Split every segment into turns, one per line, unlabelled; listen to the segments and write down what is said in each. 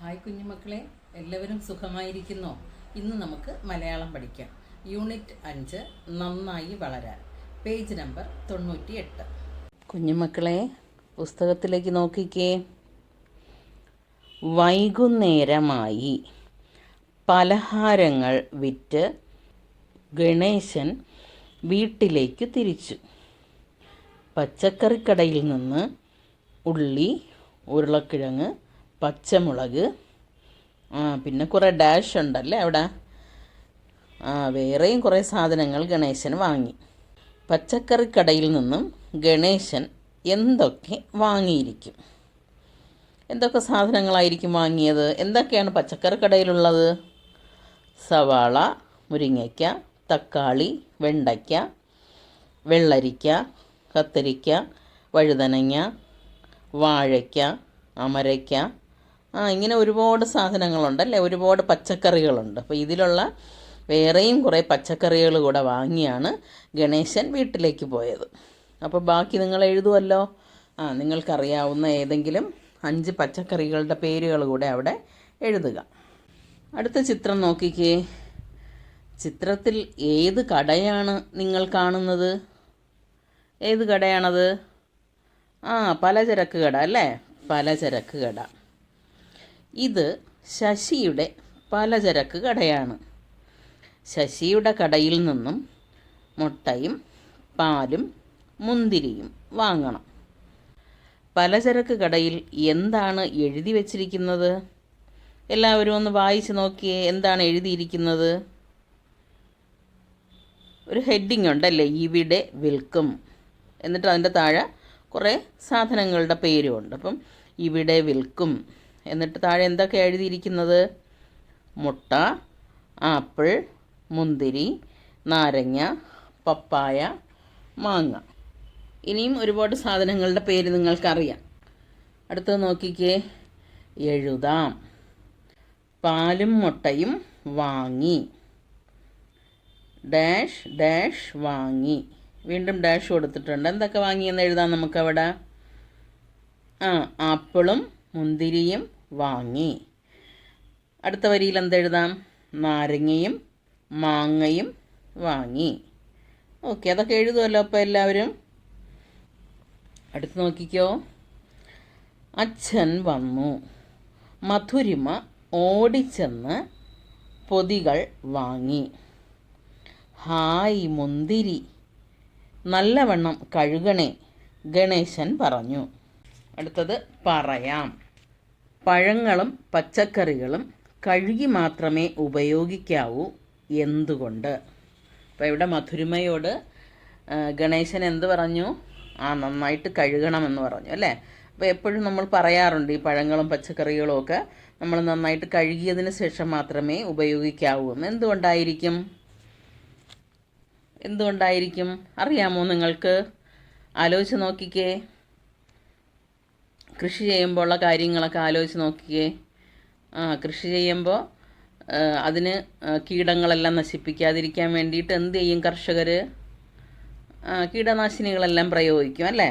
Hi കുഞ്ഞുമക്കളെ, എല്ലാവരും സുഖമായിരിക്കുന്നോ? ഇന്ന് നമുക്ക് മലയാളം പഠിക്കാം. യൂണിറ്റ് 5 നന്നായി വളരാൻ, പേജ് നമ്പർ 98. കുഞ്ഞുമക്കളെ, പുസ്തകത്തിലേക്ക് നോക്കിക്കേ. വൈകുന്നേരമായി. പലഹാരങ്ങൾ വിറ്റ് ഗണേശൻ വീട്ടിലേക്ക് തിരിച്ചു. പച്ചക്കറിക്കടയിൽ നിന്ന് ഉള്ളി, ഉരുളക്കിഴങ്ങ്, പച്ചമുളക്, പിന്നെ കുറേ ഡാഷ് ഉണ്ടല്ലേ അവിടെ. വേറെയും കുറേ സാധനങ്ങൾ ഗണേശൻ വാങ്ങി. പച്ചക്കറിക്കടയിൽ നിന്നും ഗണേശൻ എന്തൊക്കെ വാങ്ങിയിരിക്കും? എന്തൊക്കെ സാധനങ്ങളായിരിക്കും വാങ്ങിയത്? എന്തൊക്കെയാണ് പച്ചക്കറിക്കടയിലുള്ളത്? സവാള, മുരിങ്ങയ്ക്ക, തക്കാളി, വെണ്ടയ്ക്ക, വെള്ളരിക്ക, കത്തരിക്ക, വഴുതനങ്ങ, വാഴയ്ക്ക, അമരയ്ക്ക, ഇങ്ങനെ ഒരുപാട് സാധനങ്ങളുണ്ടല്ലേ, ഒരുപാട് പച്ചക്കറികളുണ്ട്. അപ്പോൾ ഇതിലുള്ള വേറെയും കുറേ പച്ചക്കറികൾ കൂടെ വാങ്ങിയാണ് ഗണേശൻ വീട്ടിലേക്ക് പോയത്. അപ്പോൾ ബാക്കി നിങ്ങൾ എഴുതുമല്ലോ. നിങ്ങൾക്കറിയാവുന്ന ഏതെങ്കിലും 5 പച്ചക്കറികളുടെ പേരുകൾ കൂടെ അവിടെ എഴുതുക. അടുത്ത ചിത്രം നോക്കിക്കേ. ചിത്രത്തിൽ ഏത് കടയാണ് നിങ്ങൾ കാണുന്നത്? ഏത് കടയാണത്? പലചരക്ക് കട അല്ലേ, പലചരക്ക് കട. ഇത് ശശിയുടെ പലചരക്ക് കടയാണ്. ശശിയുടെ കടയിൽ നിന്നും മുട്ടയും പാലും മുന്തിരിയും വാങ്ങണം. പലചരക്ക് കടയിൽ എന്താണ് എഴുതി വച്ചിരിക്കുന്നത്? എല്ലാവരും ഒന്ന് വായിച്ച് നോക്കിയേ. എന്താണ് എഴുതിയിരിക്കുന്നത്? ഒരു ഹെഡിങ് ഉണ്ടല്ലേ, ഇവിടെ വിൽക്കും. എന്നിട്ട് അതിൻ്റെ താഴെ കുറേ സാധനങ്ങളുടെ പേരുമുണ്ട്. അപ്പം ഇവിടെ വിൽക്കും. എന്നിട്ട് താഴെ എന്തൊക്കെ എഴുതിയിരിക്കുന്നത്? മുട്ട, ആപ്പിൾ, മുന്തിരി, നാരങ്ങ, പപ്പായ, മാങ്ങ. ഇനിയും ഒരുപാട് സാധനങ്ങളുടെ പേര് നിങ്ങൾക്കറിയാം. അടുത്തത് നോക്കിക്കേ. എഴുതാം. പാലും മുട്ടയും വാങ്ങി. ഡാഷ് ഡാഷ് വാങ്ങി. വീണ്ടും ഡാഷ് കൊടുത്തിട്ടുണ്ട്. എന്തൊക്കെ വാങ്ങിയെന്ന് എഴുതാം നമുക്കവിടെ. ആപ്പിളും മുന്തിരിയും വാങ്ങി. അടുത്ത വരിയിൽ എന്തെഴുതാം? നാരങ്ങയും മാങ്ങയും വാങ്ങി. ഓക്കെ, അതൊക്കെ എഴുതുമല്ലോ അപ്പോൾ എല്ലാവരും. അടുത്ത് നോക്കിക്കോ. അച്ഛൻ വന്നു. മധുരിമ ഓടിച്ചെന്ന് പൊതികൾ വാങ്ങി. ഹായ് മുന്തിരി, നല്ലവണ്ണം കഴുകണേ, ഗണേശൻ പറഞ്ഞു. അടുത്തത് പറയാം. പഴങ്ങളും പച്ചക്കറികളും കഴുകി മാത്രമേ ഉപയോഗിക്കാവൂ, എന്തുകൊണ്ട്? അപ്പോൾ ഇവിടെ മധുരിമയോട് ഗണേശൻ എന്ത് പറഞ്ഞു? നന്നായിട്ട് കഴുകണമെന്ന് പറഞ്ഞു അല്ലേ. അപ്പോൾ എപ്പോഴും നമ്മൾ പറയാറുണ്ട്, ഈ പഴങ്ങളും പച്ചക്കറികളും ഒക്കെ നമ്മൾ നന്നായിട്ട് കഴുകിയതിന് ശേഷം മാത്രമേ ഉപയോഗിക്കാവൂ എന്ന്. എന്തുകൊണ്ടായിരിക്കും അറിയാമോ നിങ്ങൾക്ക്? ആലോചിച്ച് നോക്കിക്കേ. കൃഷി ചെയ്യുമ്പോൾ ഉള്ള കാര്യങ്ങളൊക്കെ ആലോചിച്ച് നോക്കിക്കേ. കൃഷി ചെയ്യുമ്പോൾ അതിന് കീടങ്ങളെല്ലാം നശിപ്പിക്കാതിരിക്കാൻ വേണ്ടിയിട്ട് എന്ത് ചെയ്യും കർഷകർ? കീടനാശിനികളെല്ലാം പ്രയോഗിക്കും അല്ലേ.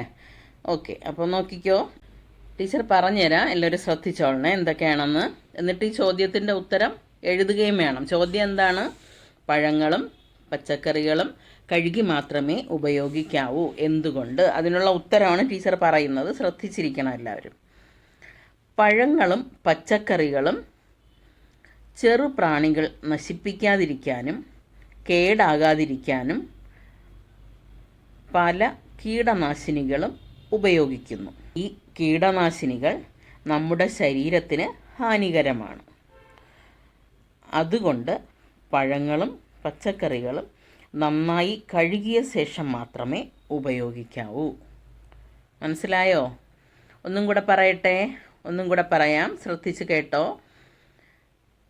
ഓക്കെ, അപ്പോൾ നോക്കിക്കോ. ടീച്ചർ പറഞ്ഞുതരാം, എല്ലാവരും ശ്രദ്ധിച്ചോളണേ എന്തൊക്കെയാണെന്ന്. എന്നിട്ട് ഈ ചോദ്യത്തിൻ്റെ ഉത്തരം എഴുതുകയും വേണം. ചോദ്യം എന്താണ്? പഴങ്ങളും പച്ചക്കറികളും കഴുകി മാത്രമേ ഉപയോഗിക്കാവൂ, എന്തുകൊണ്ട്? അതിനുള്ള ഉത്തരമാണ് ടീച്ചർ പറയുന്നത്. ശ്രദ്ധിച്ചിരിക്കണം എല്ലാവരും. പഴങ്ങളും പച്ചക്കറികളും ചെറുപ്രാണികൾ നശിപ്പിക്കാതിരിക്കാനും കേടാകാതിരിക്കാനും പല കീടനാശിനികളും ഉപയോഗിക്കുന്നു. ഈ കീടനാശിനികൾ നമ്മുടെ ശരീരത്തിന് ഹാനികരമാണ്. അതുകൊണ്ട് പഴങ്ങളും പച്ചക്കറികളും നന്നായി കഴുകിയ ശേഷം മാത്രമേ ഉപയോഗിക്കാവൂ. മനസ്സിലായോ? ഒന്നും കൂടെ പറയട്ടെ, ഒന്നും കൂടെ പറയാം, ശ്രദ്ധിച്ച് കേട്ടോ.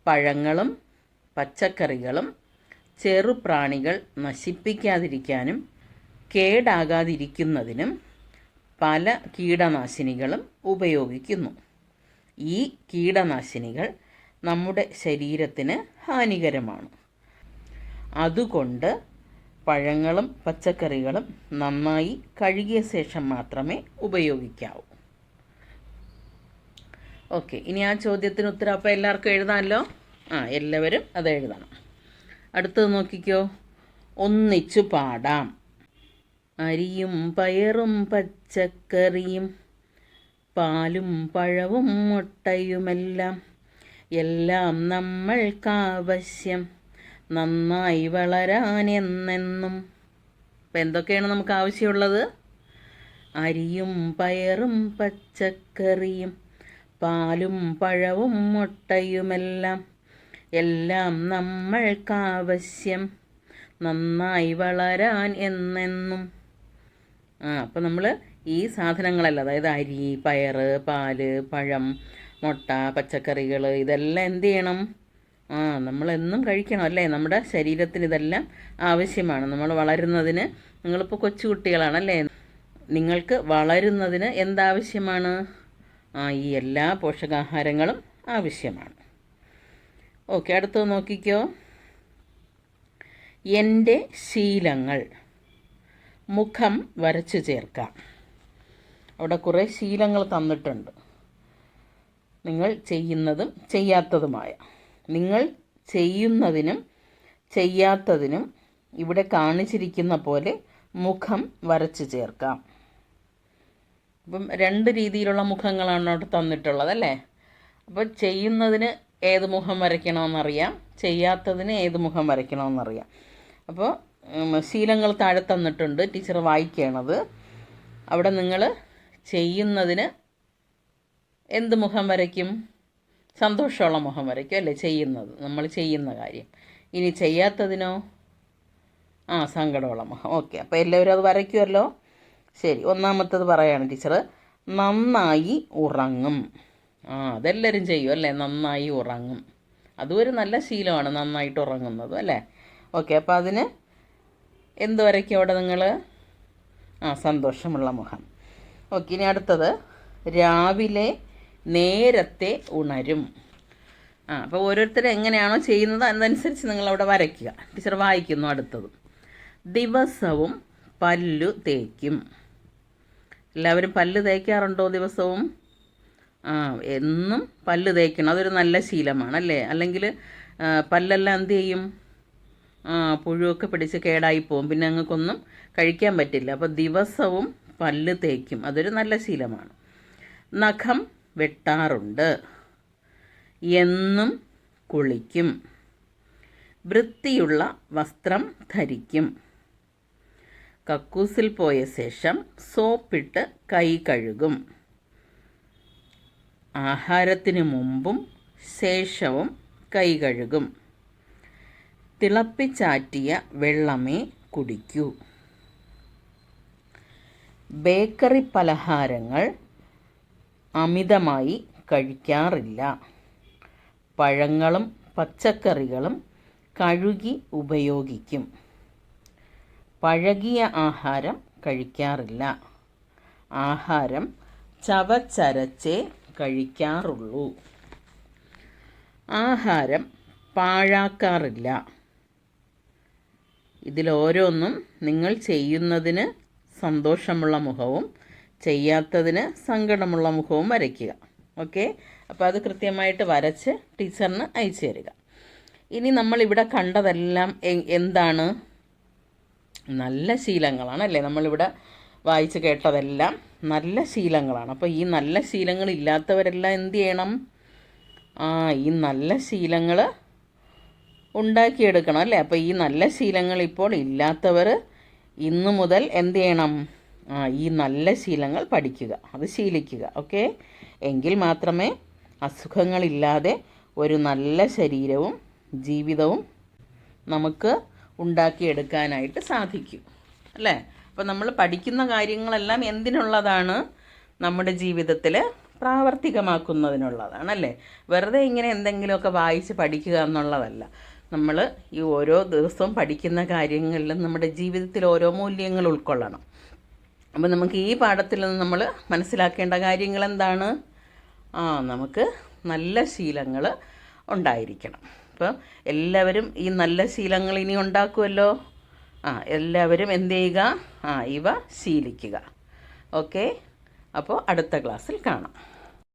പഴങ്ങളും പച്ചക്കറികളും ചെറുപ്രാണികൾ നശിപ്പിക്കാതിരിക്കാനും കേടാകാതിരിക്കുന്നതിനും പല കീടനാശിനികളും ഉപയോഗിക്കുന്നു. ഈ കീടനാശിനികൾ നമ്മുടെ ശരീരത്തിന് ഹാനികരമാണ്. അതുകൊണ്ട് പഴങ്ങളും പച്ചക്കറികളും നന്നായി കഴുകിയ ശേഷം മാത്രമേ ഉപയോഗിക്കാവൂ. ഓക്കെ, ഇനി ആ ചോദ്യത്തിന് ഉത്തരം അപ്പോൾ എല്ലാവർക്കും എഴുതാമല്ലോ. എല്ലാവരും അത് എഴുതണം. അടുത്തത് നോക്കിക്കോ, ഒന്നിച്ചു പാടാം. അരിയും പയറും പച്ചക്കറിയും പാലും പഴവും മുട്ടയുമെല്ലാം എല്ലാം നമ്മൾക്കാവശ്യം നന്നായി വളരാൻ എന്നെന്നും. അപ്പം എന്തൊക്കെയാണ് നമുക്ക് ആവശ്യമുള്ളത്? അരിയും പയറും പച്ചക്കറിയും പാലും പഴവും മുട്ടയുമെല്ലാം എല്ലാം നമ്മൾക്കാവശ്യം നന്നായി വളരാൻ എന്നെന്നും. അപ്പം നമ്മൾ ഈ സാധനങ്ങളല്ല, അതായത് അരി, പയറ്, പാല്, പഴം, മുട്ട, പച്ചക്കറികൾ ഇതെല്ലാം എന്ത് ചെയ്യണം? നമ്മളെന്നും കഴിക്കണം അല്ലേ? നമ്മുടെ ശരീരത്തിന് ഇതെല്ലാം ആവശ്യമാണ്. നമ്മൾ വളരുന്നതിന്, നിങ്ങളിപ്പോൾ കൊച്ചുകുട്ടികളാണല്ലേ, നിങ്ങൾക്ക് വളരുന്നതിന് എന്താവശ്യമാണ്? ഈ എല്ലാ പോഷകാഹാരങ്ങളും ആവശ്യമാണ്. ഓക്കെ, അടുത്തത് നോക്കിക്കോ, എൻ്റെ ശീലങ്ങൾ. മുഖം വരച്ചു ചേർക്കാം. അവിടെ കുറേ ശീലങ്ങൾ തന്നിട്ടുണ്ട്, നിങ്ങൾ ചെയ്യുന്നതും ചെയ്യാത്തതുമായ. നിങ്ങൾ ചെയ്യുന്നതിനും ചെയ്യാത്തതിനും ഇവിടെ കാണിച്ചിരിക്കുന്ന പോലെ മുഖം വരച്ചു ചേർക്കാം. അപ്പം 2 രീതിയിലുള്ള മുഖങ്ങളാണ് അവിടെ തന്നിട്ടുള്ളത് അല്ലേ? അപ്പോൾ ചെയ്യുന്നതിന് ഏത് മുഖം വരയ്ക്കണമെന്നറിയാം, ചെയ്യാത്തതിന് ഏത് മുഖം വരയ്ക്കണമെന്നറിയാം. അപ്പോൾ ശീലങ്ങൾ താഴെ തന്നിട്ടുണ്ട്, ടീച്ചർ വായിക്കണത്. അവിടെ നിങ്ങൾ ചെയ്യുന്നതിന് എന്ത് മുഖം വരയ്ക്കും? സന്തോഷമുള്ള മുഖം വരയ്ക്കും അല്ലേ? ചെയ്യുന്നത്, നമ്മൾ ചെയ്യുന്ന കാര്യം. ഇനി ചെയ്യാത്തതിനോ? സങ്കടമുള്ള മുഖം. ഓക്കെ, അപ്പോൾ എല്ലാവരും അത് വരയ്ക്കുമല്ലോ. ശരി, ഒന്നാമത്തത് പറയാണ് ടീച്ചർ, നന്നായി ഉറങ്ങും. അതെല്ലാവരും ചെയ്യും അല്ലേ? നന്നായി ഉറങ്ങും. അതും ഒരു നല്ല ശീലമാണ്, നന്നായിട്ട് ഉറങ്ങുന്നത് അല്ലേ? ഓക്കെ, അപ്പോൾ അതിന് എന്ത് വരയ്ക്കും അവിടെ നിങ്ങൾ? സന്തോഷമുള്ള മുഖം. ഓക്കെ, ഇനി അടുത്തത്, രാവിലെ നേരത്തെ ഉണരും. അപ്പോൾ ഓരോരുത്തരും എങ്ങനെയാണോ ചെയ്യുന്നത് അതനുസരിച്ച് നിങ്ങളവിടെ വരയ്ക്കുക. ടീച്ചർ വായിക്കുന്നു അടുത്തത്, ദിവസവും പല്ലു തേക്കും. എല്ലാവരും പല്ല് തേക്കാറുണ്ടോ ദിവസവും? എന്നും പല്ല് തേക്കണം, അതൊരു നല്ല ശീലമാണ് അല്ലേ? അല്ലെങ്കിൽ പല്ലെല്ലാം എന്ത് ചെയ്യും? പുഴുവൊക്കെ പിടിച്ച് കേടായി പോകും, പിന്നെ ഞങ്ങൾക്കൊന്നും കഴിക്കാൻ പറ്റില്ല. അപ്പോൾ ദിവസവും പല്ല് തേക്കും, അതൊരു നല്ല ശീലമാണ്. നഖം വെട്ടാറുണ്ട്. എന്നും കുളിക്കും. വൃത്തിയുള്ള വസ്ത്രം ധരിക്കും. കക്കൂസിൽ പോയ ശേഷം സോപ്പിട്ട് കൈ കഴുകും. ആഹാരത്തിന് മുമ്പും ശേഷവും കൈ കഴുകും. തിളപ്പിച്ചാറ്റിയ വെള്ളമേ കുടിക്കൂ. ബേക്കറി പലഹാരങ്ങൾ അമിതമായി കഴിക്കാറില്ല. പഴങ്ങളും പച്ചക്കറികളും കഴുകി ഉപയോഗിക്കും. പഴകിയ ആഹാരം കഴിക്കാറില്ല. ആഹാരം ചവച്ചരച്ചേ കഴിക്കാറുള്ളൂ. ആഹാരം പാഴാക്കാറില്ല. ഇതിലോരോന്നും നിങ്ങൾ ചെയ്യുന്നതിന് സന്തോഷമുള്ള മുഖവും ചെയ്യാത്തതിന് സങ്കടമുള്ള മുഖവും വരയ്ക്കുക. ഓക്കെ, അപ്പോൾ അത് കൃത്യമായിട്ട് വരച്ച് ടീച്ചറിന് അയച്ചു തരിക. ഇനി നമ്മളിവിടെ കണ്ടതെല്ലാം എന്താണ്? നല്ല ശീലങ്ങളാണ് അല്ലേ? നമ്മളിവിടെ വായിച്ച് കേട്ടതെല്ലാം നല്ല ശീലങ്ങളാണ്. അപ്പോൾ ഈ നല്ല ശീലങ്ങൾ ഇല്ലാത്തവരെല്ലാം എന്ത് ചെയ്യണം? ഈ നല്ല ശീലങ്ങൾ ഉണ്ടാക്കിയെടുക്കണം അല്ലേ? അപ്പോൾ ഈ നല്ല ശീലങ്ങൾ ഇപ്പോൾ ഇല്ലാത്തവർ ഇന്നു മുതൽ എന്ത് ചെയ്യണം? ഈ നല്ല ശീലങ്ങൾ പഠിക്കുക, അത് ശീലിക്കുക. ഓക്കെ, എങ്കിൽ മാത്രമേ അസുഖങ്ങളില്ലാതെ ഒരു നല്ല ശരീരവും ജീവിതവും നമുക്ക് ഉണ്ടാക്കിയെടുക്കാനായിട്ട് സാധിക്കും അല്ലേ? അപ്പോൾ നമ്മൾ പഠിക്കുന്ന കാര്യങ്ങളെല്ലാം എന്തിനുള്ളതാണ്? നമ്മുടെ ജീവിതത്തിൽ പ്രാവർത്തികമാക്കുന്നതിനുള്ളതാണ് അല്ലേ? വെറുതെ ഇങ്ങനെ എന്തെങ്കിലുമൊക്കെ വായിച്ച് പഠിക്കുക എന്നുള്ളതല്ല. നമ്മൾ ഈ ഓരോ ദിവസവും പഠിക്കുന്ന കാര്യങ്ങളിലും നമ്മുടെ ജീവിതത്തിൽ ഓരോ മൂല്യങ്ങൾ ഉൾക്കൊള്ളണം. അപ്പോൾ നമുക്ക് ഈ പാഠത്തിൽ നിന്ന് നമ്മൾ മനസ്സിലാക്കേണ്ട കാര്യങ്ങൾ എന്താണ്? നമുക്ക് നല്ല ശീലങ്ങൾ ഉണ്ടായിരിക്കണം. അപ്പോൾ എല്ലാവരും ഈ നല്ല ശീലങ്ങൾ ഇനി ഉണ്ടാക്കുമല്ലോ. എല്ലാവരും എന്ത് ചെയ്യുക? ഇവ ശീലിക്കുക. ഓക്കെ, അപ്പോൾ അടുത്ത ക്ലാസ്സിൽ കാണാം.